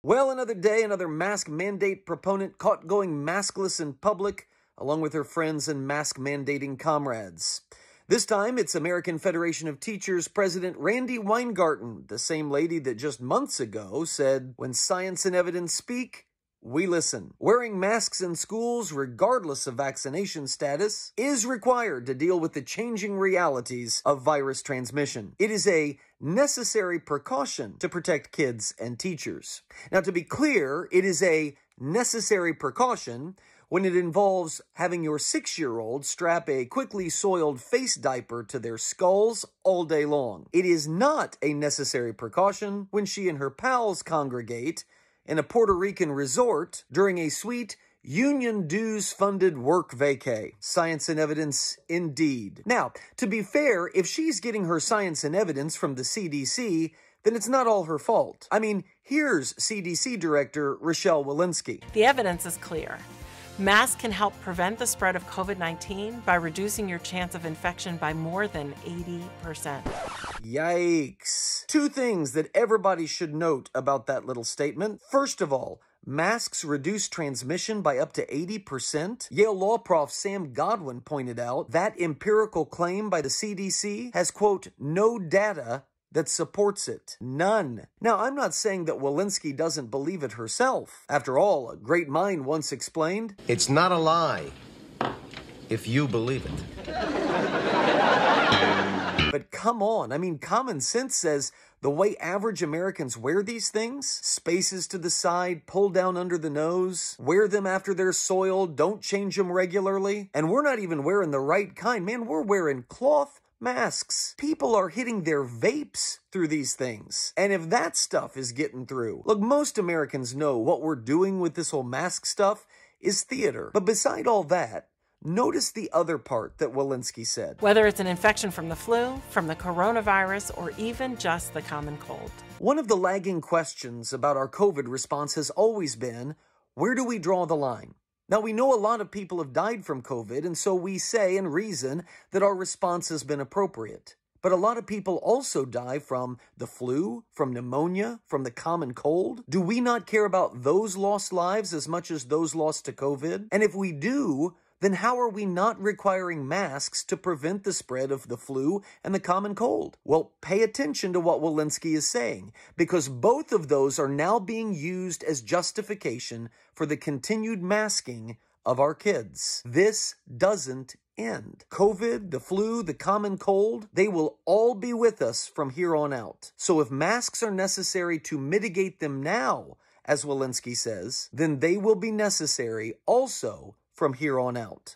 Well, another day, another mask mandate proponent caught going maskless in public, along with her friends and mask mandating comrades. This time, it's American Federation of Teachers President Randi Weingarten, the same lady that just months ago said, "When science and evidence speak, we listen." Wearing masks in schools, regardless of vaccination status, is required to deal with the changing realities of virus transmission. It is a necessary precaution to protect kids and teachers. Now, to be clear, it is a necessary precaution when it involves having your 6-year-old strap a quickly soiled face diaper to their skulls all day long. It is not a necessary precaution when she and her pals congregate in a Puerto Rican resort during a sweet union dues-funded work vacay. Science and evidence indeed. Now, to be fair, if she's getting her science and evidence from the CDC, then it's not all her fault. I mean, here's CDC Director Rochelle Walensky. The evidence is clear. Masks can help prevent the spread of COVID-19 by reducing your chance of infection by more than 80%. Yikes. Two things that everybody should note about that little statement. First of all, masks reduce transmission by up to 80%. Yale Law prof Sam Godwin pointed out that empirical claim by the CDC has, quote, no data that supports it. None. Now, I'm not saying that Walensky doesn't believe it herself. After all, a great mind once explained, "It's not a lie if you believe it." But come on, I mean, common sense says the way average Americans wear these things, spaces to the side, pull down under the nose, wear them after they're soiled, don't change them regularly, and we're not even wearing the right kind. Man, we're wearing cloth masks. People are hitting their vapes through these things. And if that stuff is getting through, look, most Americans know what we're doing with this whole mask stuff is theater. But beside all that, notice the other part that Walensky said. Whether it's an infection from the flu, from the coronavirus, or even just the common cold. One of the lagging questions about our COVID response has always been, where do we draw the line? Now, we know a lot of people have died from COVID, and so we say and reason that our response has been appropriate. But a lot of people also die from the flu, from pneumonia, from the common cold. Do we not care about those lost lives as much as those lost to COVID? And if we do, then how are we not requiring masks to prevent the spread of the flu and the common cold? Well, pay attention to what Walensky is saying, because both of those are now being used as justification for the continued masking of our kids. This doesn't end. COVID, the flu, the common cold, they will all be with us from here on out. So if masks are necessary to mitigate them now, as Walensky says, then they will be necessary also from here on out.